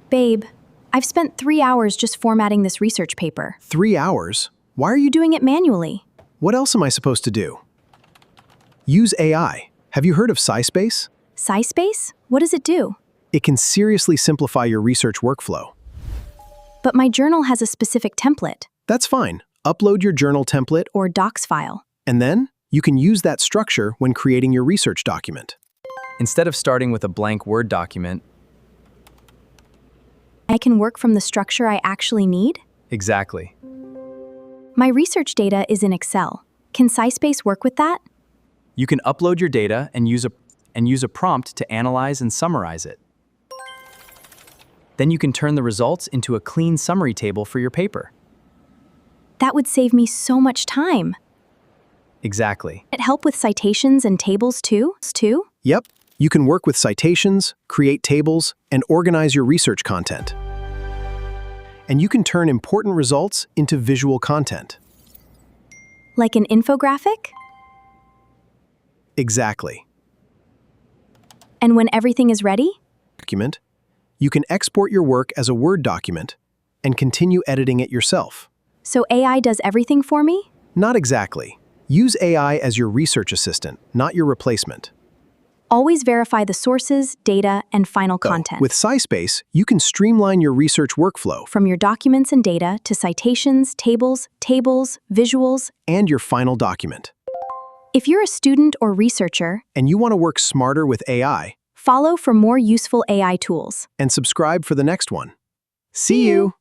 Babe, I've spent 3 hours just formatting this research paper. 3 hours? Why are you Doing it manually. What else am I supposed to do? Use AI. Have you heard of Sci Space? Sci Space? What does it do? It can seriously simplify your research workflow. But my journal has a specific template, That's fine. Upload your journal template, or docs file. and then you can use that structure when creating your research document. Instead of starting with a blank Word document, I can work from the structure I actually need? exactly. My research data is in Excel. Can Sci Space work with that? You can upload your data and use a prompt to analyze and summarize it. Then you can turn the results into a clean summary table for your paper. That would save me so much time. Exactly. It help with citations and tables too? Yep, you can work with citations, create tables, and organize your research content. And you can turn important results into visual content. Like an infographic? Exactly. And when everything is ready? Document, you can export your work as a Word document and continue editing it yourself. So AI does everything for me? Not exactly. Use AI as your research assistant, not your replacement. Always verify the sources, data, and final content. With Sci Space, you can streamline your research workflow From your documents and data to citations, tables, visuals. and your final document. If you're a student or researcher, And you want to work smarter with AI, follow for more useful AI tools. and subscribe for the next one. See you!